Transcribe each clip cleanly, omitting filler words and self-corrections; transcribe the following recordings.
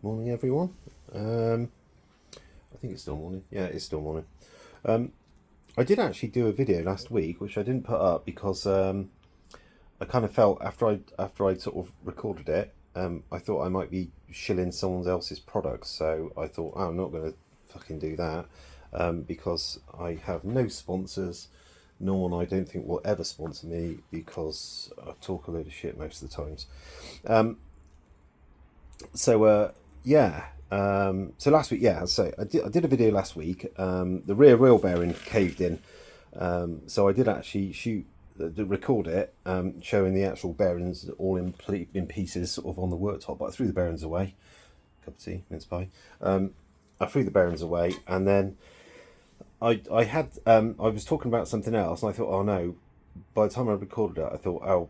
Morning, everyone. I think it's still morning. Yeah, it's still morning. I did actually do a video last week, which I didn't put up because I kind of felt after I sort of recorded it, I thought I might be shilling someone else's products. So I thought, oh, I'm not going to fucking do that because I have no sponsors. No one I don't think will ever sponsor me because I talk a load of shit most of the times. So yeah. So last week, yeah. So I did a video last week. The rear wheel bearing caved in. So I did actually record it, showing the actual bearings all in pieces, sort of on the worktop. But I threw the bearings away. Cup of tea, mince pie. I threw the bearings away, and then I was talking about something else, and I thought, oh no. By the time I recorded it, I thought, oh,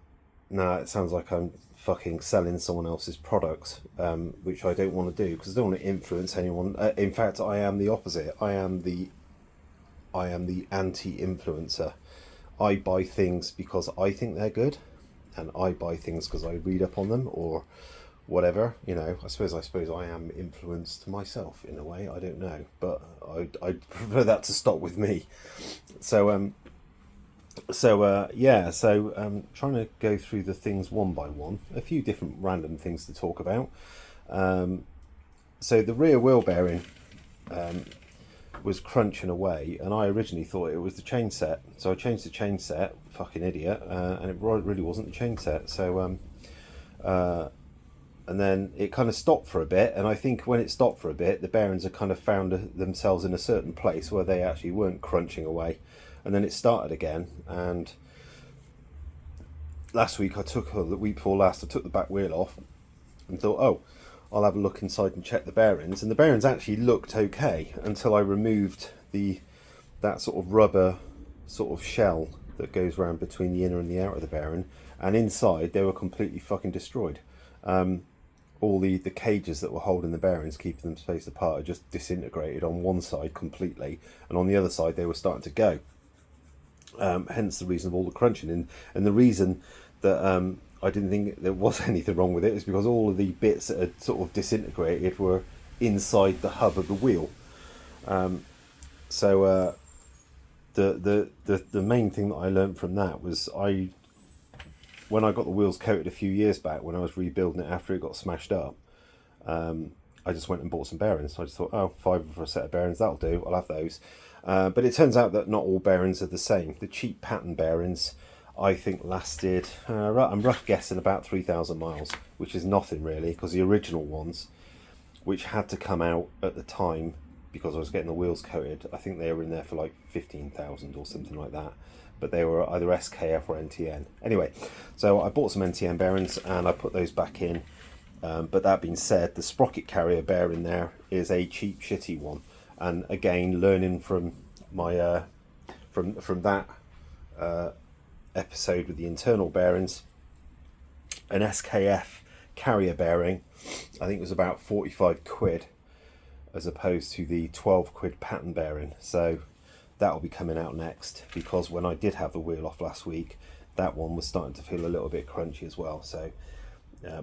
no, it sounds like I'm fucking selling someone else's products, which I don't want to do because I don't want to influence anyone. In fact, I am the opposite. I am the anti-influencer. I buy things because I think they're good, and I buy things because I read up on them or whatever. I suppose I am influenced myself in a way. I don't know, but I prefer that to stop with me. So trying to go through the things one by one. A few different random things to talk about. So the rear wheel bearing was crunching away, and I originally thought it was the chain set. So I changed the chain set, fucking idiot, and it really wasn't the chain set. And then it kind of stopped for a bit, and I think when it stopped for a bit, the bearings had kind of found themselves in a certain place where they actually weren't crunching away, and then it started again. And the week before last, I took the back wheel off and thought, oh, I'll have a look inside and check the bearings, and the bearings actually looked okay until I removed that sort of rubber sort of shell that goes around between the inner and the outer of the bearing, and inside they were completely fucking destroyed. All the cages that were holding the bearings, keeping them spaced apart, are just disintegrated on one side completely, and on the other side they were starting to go. Hence the reason of all the crunching, and the reason that I didn't think there was anything wrong with it is because all of the bits that had sort of disintegrated were inside the hub of the wheel. So the main thing that I learned from that was when I got the wheels coated a few years back, when I was rebuilding it after it got smashed up, I just went and bought some bearings. I just thought, oh, $5 for a set of bearings, that'll do, I'll have those. But it turns out that not all bearings are the same. The cheap pattern bearings, I think, lasted, I'm rough guessing, about 3,000 miles, which is nothing really, because the original ones, which had to come out at the time because I was getting the wheels coated, I think they were in there for like 15,000 or something like that. But they were either SKF or NTN. Anyway, so I bought some NTN bearings and I put those back in. But that being said, the sprocket carrier bearing there is a cheap, shitty one. And again, learning from my from that episode with the internal bearings, an SKF carrier bearing, I think it was about 45 quid, as opposed to the 12 quid pattern bearing. So that'll be coming out next, because when I did have the wheel off last week, that one was starting to feel a little bit crunchy as well. So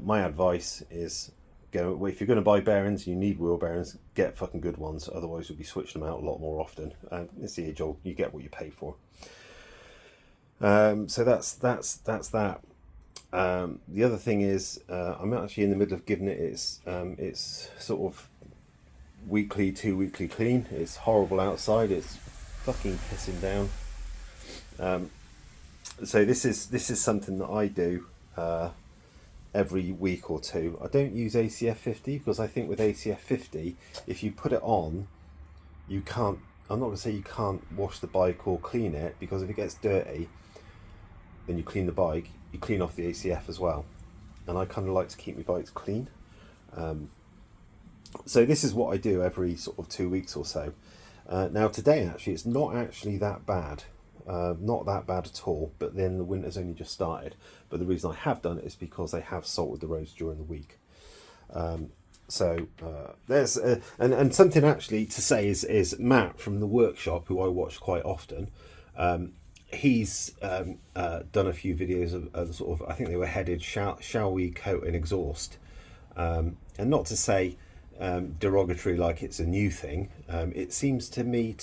my advice is, if you're going to buy bearings, you need wheel bearings, get fucking good ones, otherwise you'll be switching them out a lot more often. It's the age old, you get what you pay for. So that's that. The other thing is, I'm actually in the middle of giving it its sort of weekly, 2 weekly clean. It's horrible outside, it's fucking pissing down. So this is something that I do every week or two. I don't use ACF 50 because I think with ACF 50, if you put it on, you can't, I'm not going to say you can't wash the bike or clean it, because if it gets dirty, then you clean the bike, you clean off the ACF as well. And I kind of like to keep my bikes clean. So this is what I do every sort of 2 weeks or so. Now today actually, it's not actually that bad. Not that bad at all, but then the winter's only just started. But the reason I have done it is because they have salted the roads during the week. So there's and something actually to say is Matt from the workshop, who I watch quite often. He's done a few videos of sort of, I think they were headed, shall we coat and exhaust? And not to say derogatory, like it's a new thing. It seems to me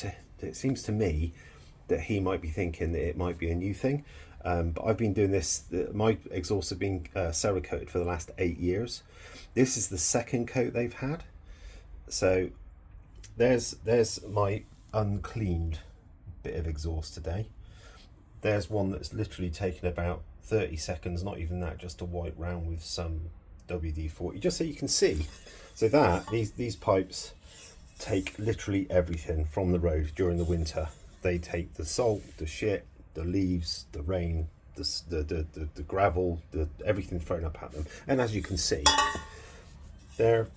that he might be thinking that it might be a new thing. But I've been doing this. My exhausts have been Cerakoted for the last 8 years. This is the second coat they've had. So there's my uncleaned bit of exhaust today. There's one that's literally taken about 30 seconds, not even that, just to wipe round with some WD-40, just so you can see. So that these pipes take literally everything from the road during the winter. They take the salt, the shit, the leaves, the rain, the gravel, everything thrown up at them. And as you can see, they're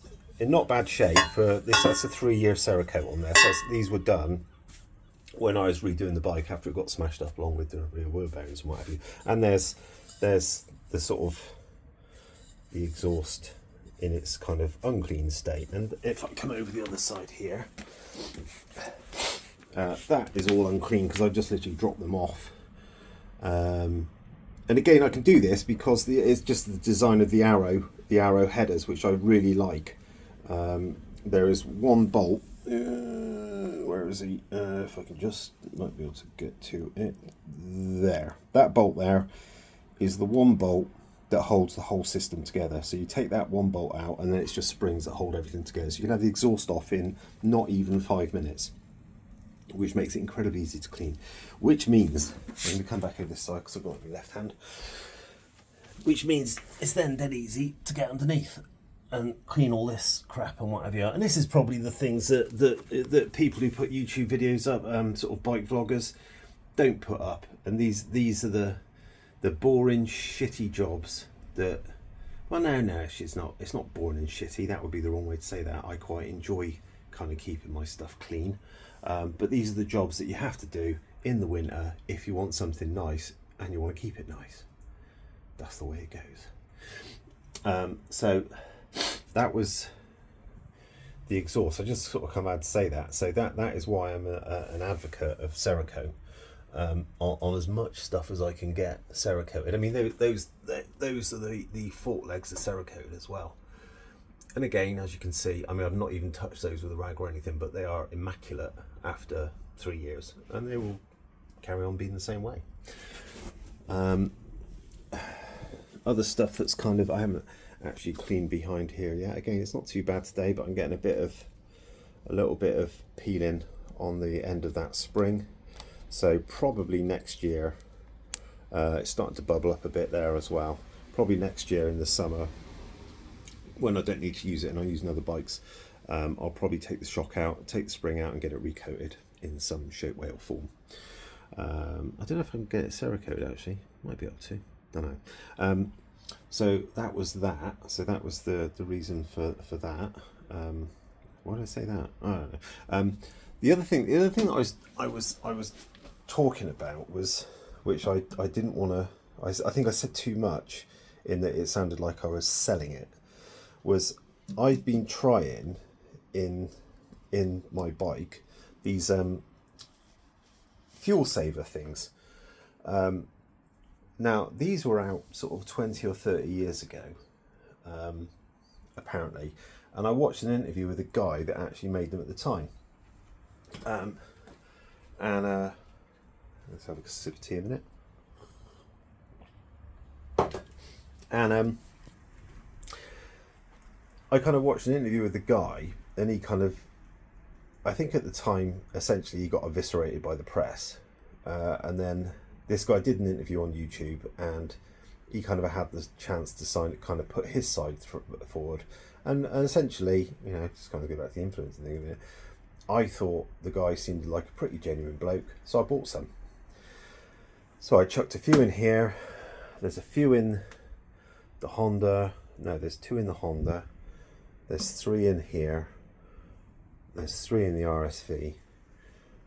in not bad shape for this. That's a 3-year Cerakote on there. So these were done when I was redoing the bike after it got smashed up, along with the rear wheel bearings and what have you. And there's the sort of the exhaust in its kind of unclean state. And if I come over the other side here, that is all unclean because I've just literally dropped them off. And again, I can do this because it's just the design of the arrow headers, which I really like. There is one bolt. Where is he? If I can just, might be able to get to it. There. That bolt there is the one bolt that holds the whole system together. So you take that one bolt out and then it's just springs that hold everything together. So you can have the exhaust off in not even 5 minutes, which makes it incredibly easy to clean. Which means, I'm going to come back over this side because I've got my left hand, which means it's then dead easy to get underneath and clean all this crap and what have you. And this is probably the things that people who put YouTube videos up, sort of bike vloggers, don't put up. And these are the boring, shitty jobs that, well, no, it's not boring and shitty. That would be the wrong way to say that. I quite enjoy kind of keeping my stuff clean. But these are the jobs that you have to do in the winter if you want something nice and you want to keep it nice. That's the way it goes. So that was the exhaust. I just sort of come out to say that. So that is why I'm an advocate of Cerakote. On as much stuff as I can get Cerakoted. I mean, those are the fork legs of Cerakoted as well. And again, as you can see, I mean, I've not even touched those with a rag or anything, but they are immaculate after 3 years, and they will carry on being the same way. Other stuff that's kind of, I haven't actually cleaned behind here yet. Again, it's not too bad today, but I'm getting a little bit of peeling on the end of that spring. So probably next year, it's starting to bubble up a bit there as well. Probably next year in the summer, when I don't need to use it and I'm using other bikes, I'll probably take the shock out, take the spring out and get it recoated in some shape, way or form. I don't know if I can get it Cerakoted actually, might be able to, don't know. So that was that. So that was the reason for that. Why did I say that? I don't know. The other thing that I was talking about was, which I didn't want to, I think I said too much in that it sounded like I was selling it, was I've been trying in my bike these fuel saver things. Now these were out sort of 20 or 30 years ago, apparently, and I watched an interview with a guy that actually made them at the time. Let's have a sip of tea in a minute. And I kind of watched an interview with the guy, and he kind of, I think at the time, essentially he got eviscerated by the press. And then this guy did an interview on YouTube, and he kind of had the chance to kind of put his side forward. And essentially, you know, just kind of go back to the influence thing of it. I thought the guy seemed like a pretty genuine bloke, so I bought some. So I chucked a few in here. There's a few in the Honda. No, there's 2 in the Honda. There's 3 in here. There's 3 in the RSV.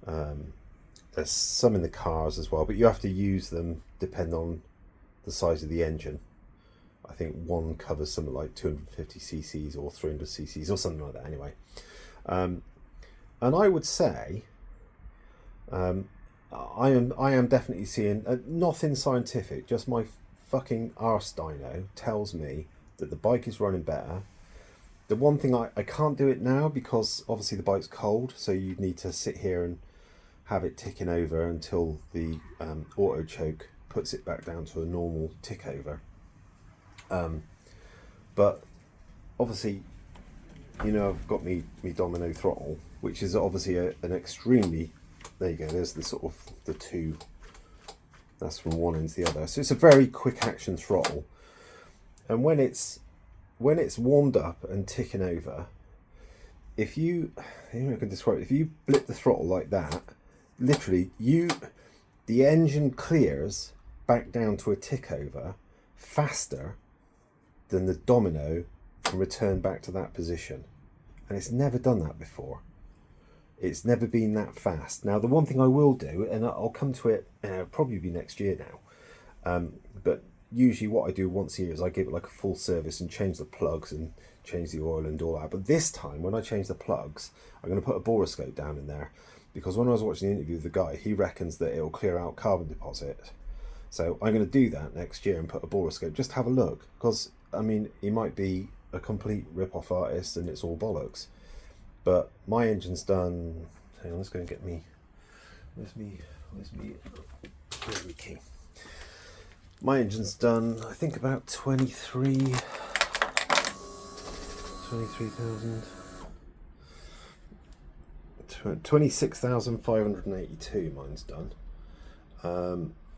There's some in the cars as well, but you have to use them depending on the size of the engine. I think one covers something like 250 cc's or 300 cc's or something like that anyway. And I would say I am definitely seeing nothing scientific, just my fucking arse dyno tells me that the bike is running better, The one thing I can't do it now because obviously the bike's cold, so you need to sit here and have it ticking over until the auto choke puts it back down to a normal tick over. But obviously, you know, I've got me domino throttle, which is obviously an extremely, there you go, there's the sort of the two, that's from one end to the other. So it's a very quick action throttle. And when it's warmed up and ticking over, if you know, I can describe it, if you blip the throttle like that, literally the engine clears back down to a tick over faster than the domino can return back to that position. And it's never done that before. It's never been that fast. Now, the one thing I will do, and I'll come to it, probably be next year now, but usually what I do once a year is I give it like a full service and change the plugs and change the oil and all that. But this time, when I change the plugs, I'm going to put a borescope down in there, because when I was watching the interview with the guy, he reckons that it'll clear out carbon deposit. So I'm going to do that next year and put a borescope, just have a look, because I mean, he might be a complete rip-off artist and it's all bollocks. But my engine's done. Hang on, let's go and get me. Where's me key? My engine's done, I think, about 23,000. 26,582 mine's done.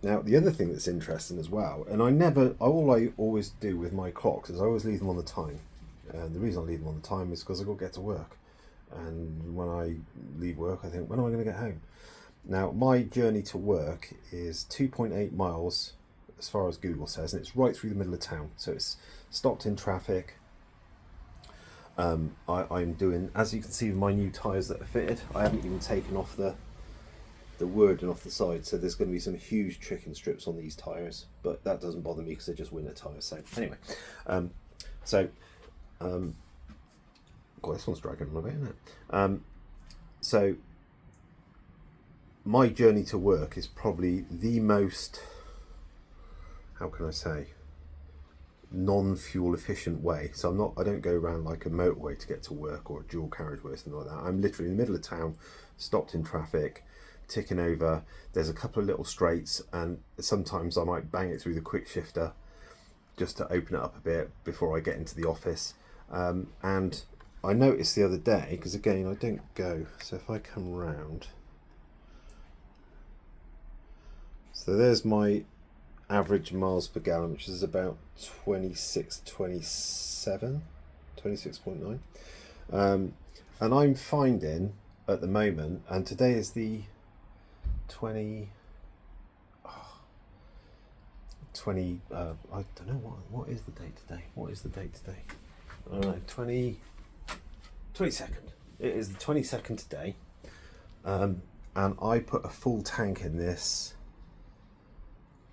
Now, the other thing that's interesting as well, and all I always do with my clocks is I always leave them on the time. And the reason I leave them on the time is because I've got to get to work. And when I leave work, I think, when am I going to get home? Now, my journey to work is 2.8 miles, as far as Google says, and it's right through the middle of town. So it's stopped in traffic. I'm doing, as you can see with my new tyres that are fitted, I haven't even taken off the wording off the side, so there's going to be some huge chicken strips on these tyres, but that doesn't bother me because they're just winter tyres. So anyway, God, this one's dragging on a bit, isn't it? So my journey to work is probably the most, how can I say, non-fuel efficient way. So I don't go around like a motorway to get to work, or a dual carriageway or something like that. I'm literally in the middle of town, stopped in traffic, ticking over. There's a couple of little straights, and sometimes I might bang it through the quick shifter just to open it up a bit before I get into the office. And I noticed the other day, because again I don't go, so if I come round, so there's my average miles per gallon, which is about 26.9, and I'm finding at the moment, and today is the 20, I don't know what is the date today. I don't know, 22nd. It is the 22nd today, and I put a full tank in this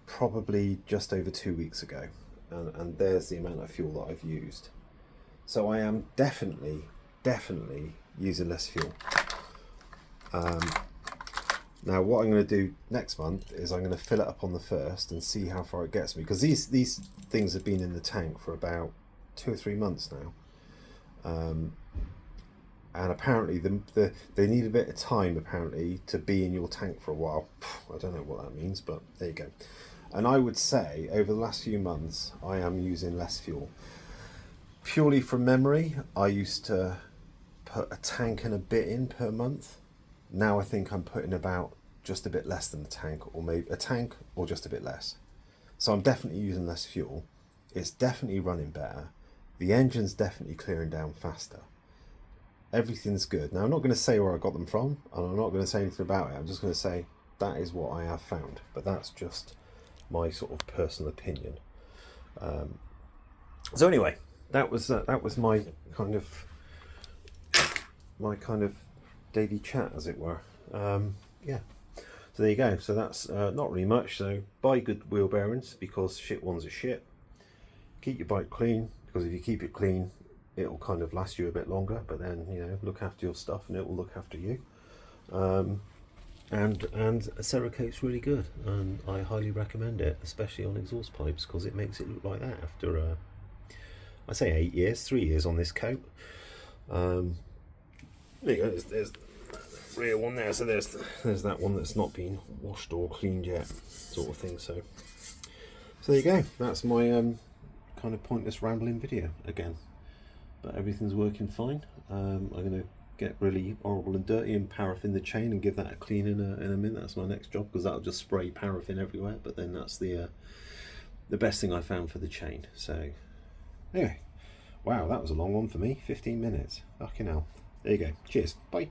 probably just over 2 weeks ago, and there's the amount of fuel that I've used. So I am definitely using less fuel. Now what I'm going to do next month is I'm going to fill it up on the 1st and see how far it gets me, because these things have been in the tank for about 2 or 3 months now, and apparently they need a bit of time apparently to be in your tank for a while. I don't know what that means, but there you go. And I would say over the last few months I am using less fuel. Purely from memory, I used to put a tank and a bit in per month. Now I think I'm putting about just a bit less than the tank, or maybe a tank or just a bit less. So I'm definitely using less fuel. It's definitely running better. The engine's definitely clearing down faster. Everything's good. Now I'm not going to say where I got them from, and I'm not going to say anything about it. I'm just going to say that is what I have found, but that's just my sort of personal opinion. So anyway, that was my kind of daily chat, as it were. Yeah, so there you go. So that's not really much. So buy good wheel bearings, because shit ones are shit. Keep your bike clean, because if you keep it clean, it'll kind of last you a bit longer. But then, you know, look after your stuff and it will look after you. And Cerakote's really good, and I highly recommend it, especially on exhaust pipes, because it makes it look like that I say 8 years, 3 years on this coat. There you go, there's the rear one there, so there's that one that's not been washed or cleaned yet, sort of thing. So there you go, that's my kind of pointless rambling video again, but everything's working fine. I'm going to get really horrible and dirty and paraffin the chain and give that a clean in a minute. That's my next job, because that'll just spray paraffin everywhere. But then that's the best thing I found for the chain. So anyway, wow, that was a long one for me, 15 minutes. Fucking hell. There you go. Cheers. Bye.